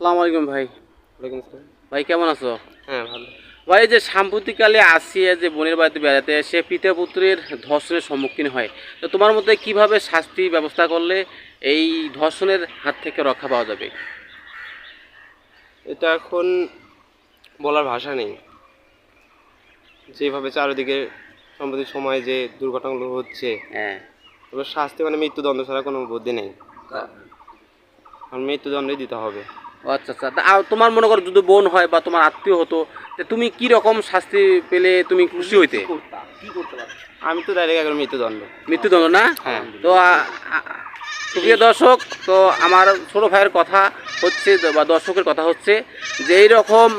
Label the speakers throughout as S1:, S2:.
S1: আসসালামু আলাইকুম ভাই।
S2: ওয়ালাইকুম আসসালাম।
S1: ভাই কেমন আছো?
S2: হ্যাঁ, ভালো।
S1: ভাই এই যে সাম্প্রতিককালে আসিয়া যে বোনের বাড়িতে বেড়াতে এসে পিতা পুত্রের ধর্ষণের সম্মুখীন হয়, তো তোমার মতে কিভাবে শাস্তি ব্যবস্থা করলে এই ধর্ষণের হাত থেকে রক্ষা পাওয়া যাবে?
S2: এটা এখন বলার ভাষা নেই। যেভাবে চারিদিকে সাম্প্রতিক সময়ে যে দুর্ঘটনাগুলো হচ্ছে,
S1: হ্যাঁ।
S2: ওগুলো শাস্তি মানে মৃত্যুদণ্ড ছাড়া কোনো বুদ্ধি নেই। কারণ মৃত্যুদণ্ডই দিতে হবে।
S1: ও আচ্ছা আচ্ছা। তা তোমার মনে করো যদি বোন হয় বা তোমার আত্মীয় হতো, তা তুমি কি রকম শাস্তি পেলে তুমি খুশি হইতে?
S2: আমি তো ডাইরেক্ট একবার মৃত্যুদণ্ড।
S1: মৃত্যুদণ্ড না?
S2: হ্যাঁ।
S1: তো সুপ্রিয় দর্শক, তো আমার ছোট ভাইয়ের কথা হচ্ছে বা দর্শকের কথা হচ্ছে যে এই রকম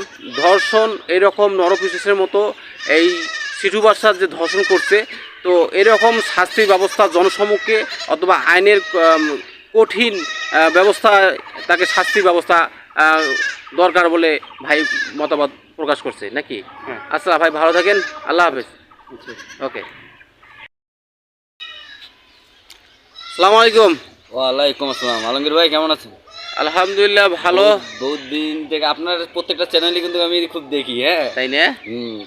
S1: ধর্ষণ, এইরকম নরপিশাচের মতো এই শিশু বাচ্চার যে ধর্ষণ করছে, তো এরকম শাস্তির ব্যবস্থা জনসম্মুখে অথবা আইনের কঠিন ব্যবস্থা, তাকে শাস্তির ব্যবস্থা দরকার বলে ভাই মতামত প্রকাশ করছে নাকি?
S2: হ্যাঁ।
S1: আচ্ছা ভাই, ভালো থাকেন, আল্লাহ হাফেজ। ওকে। আসসালামু আলাইকুম।
S3: ওয়ালাইকুম আসসালাম। আলমগীর ভাই কেমন আছেন?
S1: আলহামদুলিল্লাহ ভালো।
S3: বহুত দিন থেকে আপনার প্রত্যেকটা চ্যানেলই কিন্তু আমি খুব দেখি। হ্যাঁ,
S1: তাই না?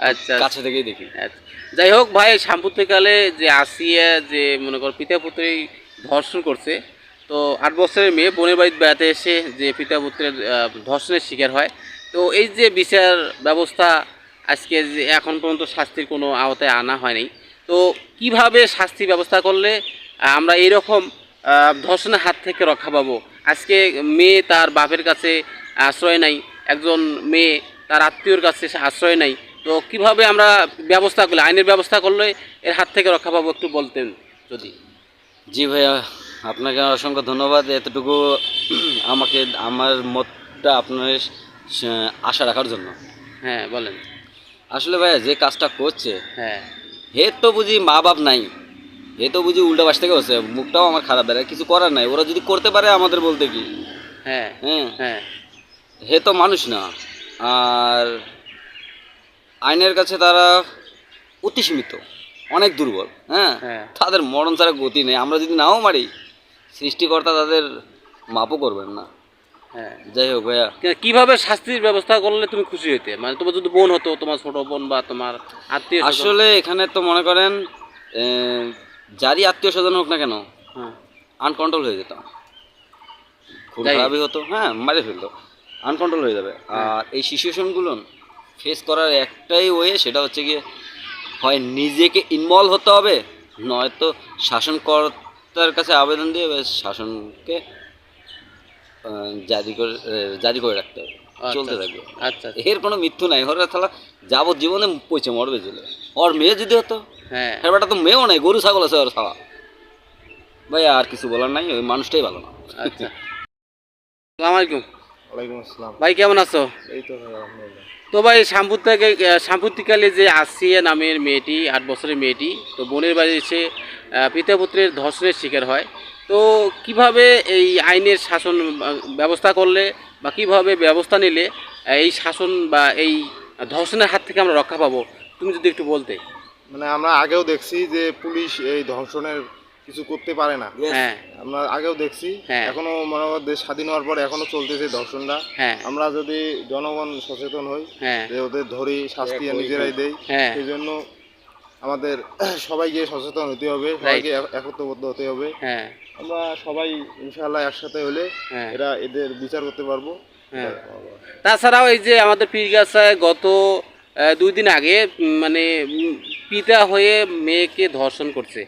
S3: আচ্ছা,
S1: আচ্ছা
S3: কাছে থেকেই দেখি।
S1: আচ্ছা। যাই হোক ভাই, সাম্প্রতিককালে যে আসিয়া যে মনে কর পিতা পুত্রী ধর্ষণ করছে, তো 8 বছরের মেয়ে বোনের বাড়িতে বেড়াতে এসে যে পিতা পুত্রের ধর্ষণের শিকার হয়, তো এই যে বিচার ব্যবস্থা আজকে যে এখন পর্যন্ত শাস্তির কোনো আওতায় আনা হয়নি, তো কিভাবে শাস্তি ব্যবস্থা করলে আমরা এইরকম ধর্ষণের হাত থেকে রক্ষা পাবো? আজকে মেয়ে তার বাপের কাছে আশ্রয় নাই, একজন মেয়ে তার আত্মীয়র কাছে আশ্রয় নাই, তো কিভাবে আমরা ব্যবস্থা করলে, আইনের ব্যবস্থা করলে এর হাত থেকে রক্ষা পাবো একটু বলতেন যদি।
S3: জি ভাইয়া, আপনাকে অসংখ্য ধন্যবাদ এতটুকু আমাকে আমার মতটা আপনার আশা রাখার জন্য।
S1: হ্যাঁ বলেন।
S3: আসলে ভাইয়া যে কাজটা করছে,
S1: হ্যাঁ
S3: হে তো বুঝি মা বাপ নাই, হে তো বুঝি উল্টা পাশ থেকে হচ্ছে, মুখটাও আমার খারাপ বেড়ায়, কিছু করার নাই। ওরা যদি করতে পারে আমাদের বলতে কি?
S1: হ্যাঁ
S3: হ্যাঁ,
S1: হ্যাঁ
S3: হে তো মানুষ না। আর আইনের কাছে তারা অতি সীমিত, অনেক দুর্বল। হ্যাঁ,
S1: হ্যাঁ
S3: তাদের মরণ ছাড়া গতি নেই। আমরা যদি নাও মারি, সৃষ্টিকর্তা তাদের মাপও করবেন না।
S1: হ্যাঁ।
S3: যাই হোক ভাইয়া,
S1: কিভাবে শাস্তির ব্যবস্থা করলে তুমি খুশি হইতে, মানে তোমার যদি বোন হতো, তোমার ছোট বোন বা তোমার আত্মীয় স্বজন?
S3: আসলে এখানে তো মনে করেন যারই আত্মীয় স্বজন হোক না কেন,
S1: হ্যাঁ
S3: আনকন্ট্রোল হয়ে যেত, খুব
S1: তাই?
S3: খারাপই হতো। হ্যাঁ, মারে ফেলতো, আনকন্ট্রোল হয়ে যাবে। আর এই সিচুয়েশনগুলো ফেস করার একটাই ওয়ে, সেটা হচ্ছে গিয়ে হয় নিজেকে ইনভলভ হতে হবে, নয়তো শাসনকর্তার কাছে আবেদন দিয়ে শাসনকে জারি করে রাখতে হবে, চলতে থাকবে।
S1: আচ্ছা
S3: এর কোনো মৃত্যু নাই। ওরা তাহলে যাবজ্জীবনে পচে মরবে জেলে। ওর মেয়ে যদি হতো,
S1: হ্যাঁ
S3: হ্যাঁ বেটা তো মেয়েও নাই, গরু ছাগল আছে ওর খাওয়া। ভাই আর কিছু বলার নাই, ওই মানুষটাই ভালো না।
S1: আচ্ছা। আসসালামু আলাইকুম।
S2: ওয়ালাইকুম আসসালাম।
S1: ভাই কেমন আছো?
S2: এই তো ভাই, আলহামদুলিল্লাহ।
S1: তো ভাই সাম্প্রতিককালে যে আসিয়া নামের মেয়েটি, 8 বছরের মেয়েটি, তো বোনের বাড়ি এসে পিতা পুত্রের ধর্ষণের শিকার হয়, তো কিভাবে এই আইনের শাসন ব্যবস্থা করলে বা কিভাবে ব্যবস্থা নিলে এই শাসন বা এই ধর্ষণের হাত থেকে আমরা রক্ষা পাবো, তুমি যদি একটু বলতে।
S4: মানে আমরা আগেও দেখছি যে পুলিশ এই ধর্ষণের কিছু করতে পারে না।
S1: হ্যাঁ
S4: আমরা আগেও দেখছি,
S1: হ্যাঁ।
S4: এখনো মনে কর দেশ স্বাধীন হওয়ার পর এখনো চলতেছে ধর্ষণটা।
S1: হ্যাঁ
S4: আমরা যদি জনগণ সচেতন হই,
S1: হ্যাঁ
S4: যে ওদের ধরি শাস্তি নিজেরাই দেই,
S1: হ্যাঁ
S4: সেই জন্য আমাদের সবাইকে সচেতন হতে হবে, সবাইকে একত্রবদ্ধ হতে হবে।
S1: হ্যাঁ
S4: আমরা সবাই ইনশাআল্লাহ একসাথে হলে
S1: হ্যাঁ
S4: এদের বিচার করতে পারবো।
S1: হ্যাঁ। তাছাড়াও এই যে আমাদের পীরগাছায় গত 2 দিন আগে মানে পিতা হয়ে মেয়েকে ধর্ষণ করছে,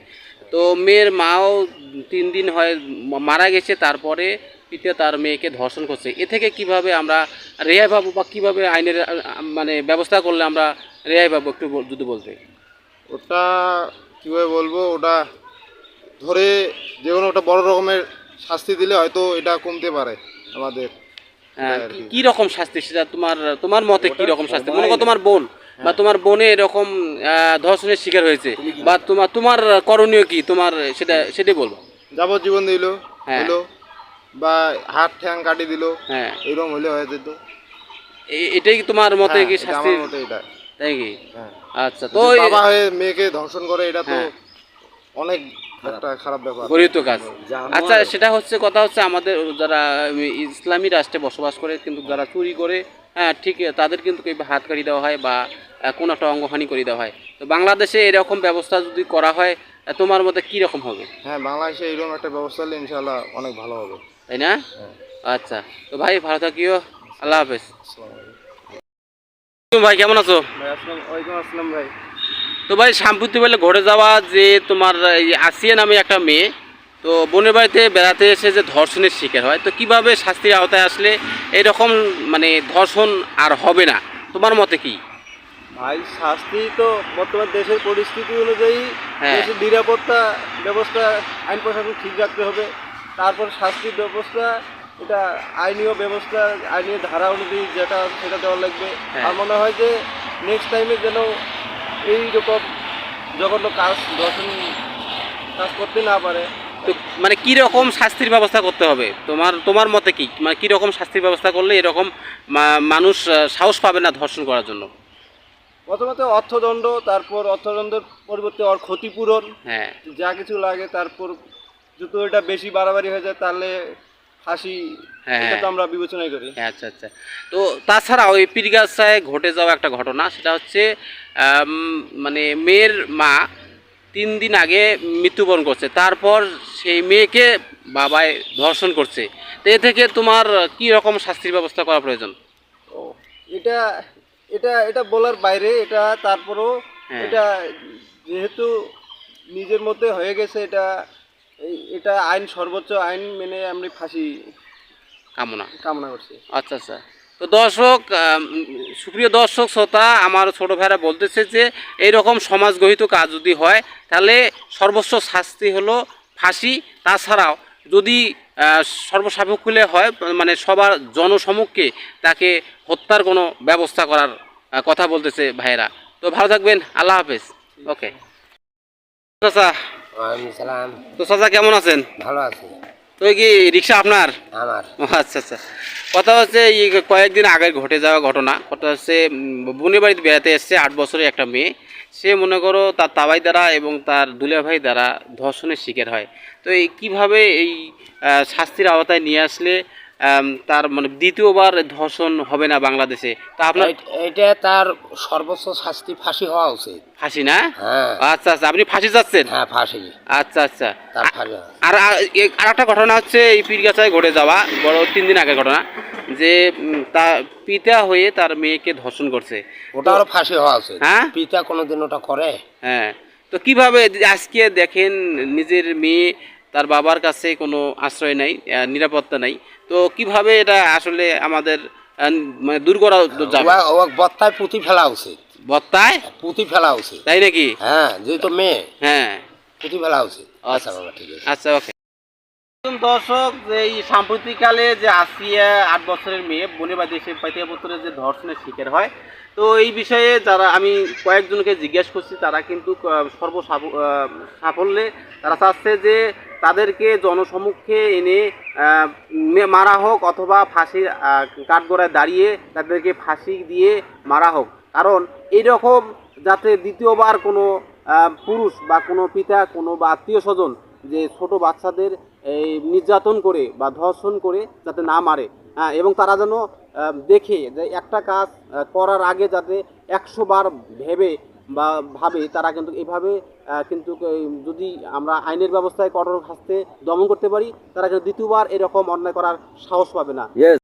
S1: তো মেয়ের মাও 3 দিন হয় মারা গেছে, তারপরে পিতা তার মেয়েকে ধর্ষণ করছে। এ থেকে কিভাবে আমরা রেহাই পাবো বা কিভাবে আইনের মানে ব্যবস্থা করলে আমরা রেহাই পাবো একটু যদি বলতে।
S4: ওটা কীভাবে বলবো, ওটা ধরে যে কোনো একটা বড় রকমের শাস্তি দিলে হয়তো এটা কমতে পারে আমাদের। আর কি।
S1: কি রকম শাস্তি, সেটা তোমার মতে কি রকম শাস্তি? মনে করো তোমার বোন বা তোমার বোনে এরকম ধর্ষণের শিকার হয়েছে, বা তোমার করণীয় কি, তোমার সেটাই বলবো।
S4: যাবজ্জীবন দিল,
S1: হ্যাঁ।
S4: হলো, বা হাত ঠ্যাং কাটি দিল,
S1: হ্যাঁ,
S4: এরকম হলে হয়ে যেত।
S1: এটাই কি তোমার মতে
S4: হ্যাঁ,
S1: কি
S4: এটা
S1: শাস্তি?
S4: আমার মতে এটা।
S1: তাই কি?
S4: হ্যাঁ।
S1: আচ্ছা। তো
S4: যদি বাবা হয়ে মেয়েকে ধর্ষণ করে, এটা তো
S1: হ্যাঁ।
S4: অনেক একটা খারাপ ব্যাপার।
S1: গরিত কাজ।
S3: জানোয়ার।
S1: আচ্ছা, সেটা হচ্ছে কথা হচ্ছে আমাদের যারা ইসলামী রাষ্ট্রে বসবাস করে কিন্তু যারা চুরি করে, হ্যাঁ ঠিক, তাদের কিন্তু হাত কাটি দেওয়া হয় বা কোনো একটা অঙ্গহানি করে দেওয়া হয়। তো বাংলাদেশে এরকম ব্যবস্থা যদি করা হয়, তোমার মতে কী রকম হবে?
S4: হ্যাঁ, বাংলাদেশে এইরকম একটা ব্যবস্থা হলে ইনশাআল্লাহ অনেক ভালো হবে।
S1: তাই না? আচ্ছা, তো ভাই ভালো থাকিও, আল্লাহ হাফেজ। ভাই কেমন আছো?
S2: ভাই আসসালাম ওয়ালাইকুম আসসালাম ভাই।
S1: তো ভাই সাম্প্রতিক বেলা ঘটে যাওয়া যে তোমার এই আসিয়া নামে একটা মেয়ে, তো বোনের বাড়িতে বেড়াতে এসে যে ধর্ষণের শিকার হয়, তো কিভাবে শাস্তির আওতায় আসলে এরকম মানে ধর্ষণ আর হবে না, তোমার মতে কি?
S2: ভাই শাস্তি তো বর্তমান দেশের পরিস্থিতি অনুযায়ী
S1: হ্যাঁ।
S2: দেশের নিরাপত্তা ব্যবস্থা আইন প্রশাসন ঠিক রাখতে হবে। তারপর শাস্তির ব্যবস্থা এটা আইনীয় ব্যবস্থা, আইনীয় ধারা অনুযায়ী যেটা আছে সেটা দেওয়া লাগবে।
S1: হ্যাঁ।
S2: আর মনে হয় যে নেক্সট টাইমে যেন এইরকম জঘন্য কাজ ধর্ষণ কাজ করতে না পারে।
S1: তো মানে কি রকম শাস্তির ব্যবস্থা করতে হবে, তোমার মতে কি, মানে কি রকম শাস্তির ব্যবস্থা করলে এরকম মানুষ সাহস পাবে না ধর্ষণ করার জন্য?
S2: প্রথমত অর্থদণ্ড, তারপর অর্থদণ্ডের পরিবর্তে ওর ক্ষতিপূরণ
S1: হ্যাঁ,
S2: যা কিছু লাগে, তারপর যদি এটা বেশি বাড়াবাড়ি হয়ে যায় তাহলে ফাঁসি,
S1: হ্যাঁ,
S2: এটা তো আমরা বিবেচনাই করি।
S1: হ্যাঁ, আচ্ছা আচ্ছা। তো তাছাড়া ওই পীরগাছায় ঘটে যাওয়া একটা ঘটনা, সেটা হচ্ছে মানে মেয়ের মা 3 দিন আগে মৃত্যুবরণ করছে, তারপর সেই মেয়েকে বাবায় ধর্ষণ করছে। তো এ থেকে তোমার কি রকম শাস্তির ব্যবস্থা করা প্রয়োজন?
S2: ও এটা এটা এটা বলার বাইরে, এটা তারপরও
S1: হ্যাঁ।
S2: এটা যেহেতু নিজের মধ্যে হয়ে গেছে, এটা আইন, সর্বোচ্চ আইন মেনে আমরা ফাঁসি
S1: কামনা।
S2: কামনা করছি।
S1: আচ্ছা আচ্ছা। তো দর্শক, সুপ্রিয় দর্শক শ্রোতা, আমার ছোটো ভাইরা বলতেছে যে এইরকম সমাজগহিত কাজ যদি হয় তাহলে সর্বোচ্চ শাস্তি হলো ফাঁসি। তাছাড়াও যদি সর্বসাপেক্ষে হয়, মানে সবার জনসমক্ষে তাকে হত্যার কোনো ব্যবস্থা করার কথা বলতেছে ভাইয়েরা। তো ভালো থাকবেন, আল্লাহ হাফেজ। ওকে চাচা।
S5: ওয়ালাইকুম সালাম।
S1: তো চাচা কেমন আছেন?
S5: ভালো আছি।
S1: তো এই কি রিক্সা আপনার?
S5: আমার
S1: ও আচ্ছা আচ্ছা। কথা হচ্ছে এই কয়েকদিন আগে ঘটে যাওয়া ঘটনা, কথা হচ্ছে বোনের বাড়িতে বেড়াতে এসছে 8 বছরের একটা মেয়ে। সে মনে করো তার তাবাই দ্বারা এবং তার দুলা ভাই দ্বারা ধর্ষণের শিকার হয়। তো এই কীভাবে এই শাস্তির আওতায় নিয়ে আসলে তার মানে দ্বিতীয়বার ধর্ষণ হবে না বাংলাদেশে? তা আপনার
S5: এটা তার সর্বোচ্চ শাস্তি ফাঁসি হওয়া উচিত।
S1: ফাঁসি না?
S5: হ্যাঁ
S1: আচ্ছা আচ্ছা, আপনি ফাঁসি যাচ্ছেন?
S5: হ্যাঁ ফাঁসি,
S1: আচ্ছা আচ্ছা।
S5: তার ফাঁসি হওয়া উচিত।
S1: আর আর একটা ঘটনা হচ্ছে এই পীরগাছায় ঘটে যাওয়া বড় 3 দিন আগের ঘটনা, যে তার পিতা হয়ে তার মেয়েকে ধর্ষণ করছে।
S5: ওটারও ফাঁসি হওয়া উচিত।
S1: হ্যাঁ?
S5: পিতা কোনোদিন ওটা করে?
S1: হ্যাঁ। তো কিভাবে আজকে দেখেন নিজের মেয়ে, তার বাবার কাছে কোনো আশ্রয় নাই, নিরাপত্তা নাই, তো কিভাবে এটা আসলে আমাদের মানে দূর করা যাবে?
S5: ও বত্তায় পুঁতি ফেলা উচিত।
S1: বত্তায়
S5: পুঁতি ফেলা উচিত।
S1: তাই নাকি?
S5: হ্যাঁ, যেহেতু মেয়ে,
S1: হ্যাঁ।
S5: পুঁতি ফেলা উচিত। আচ্ছা
S1: আচ্ছা
S5: বাবা, ঠিক আছে।
S1: আচ্ছা, ওকে। দর্শক, যে এই সাম্প্রতিককালে যে আসিয়া 8 বছরের মেয়ে বোনের বাড়িতে এসে পাইতিয়াপুত্রের যে ধর্ষণের শিকার হয়, তো এই বিষয়ে যারা আমি কয়েকজনকে জিজ্ঞেস করছি, তারা কিন্তু সাফল্যে তারা চাচ্ছে যে তাদেরকে জনসমক্ষে এনে মারা হোক, অথবা ফাঁসির কাঠগড়ায় দাঁড়িয়ে তাদেরকে ফাঁসি দিয়ে মারা হোক। কারণ এইরকম যাতে দ্বিতীয়বার কোনো পুরুষ বা কোনো পিতা, কোনো বা আত্মীয় স্বজন যে ছোট বাচ্চাদের এই নির্যাতন করে বা ধর্ষণ করে যাতে না মারে, হ্যাঁ, এবং তারা যেন দেখে যে একটা কাজ করার আগে যাতে 100 বার ভেবে বা ভাবে, তারা কিন্তু এভাবে কিন্তু যদি আমরা আইনের ব্যবস্থায় কঠোর শাস্তি দমন করতে পারি, তারা কিন্তু দ্বিতীয়বার এরকম অন্যায় করার সাহস পাবে না।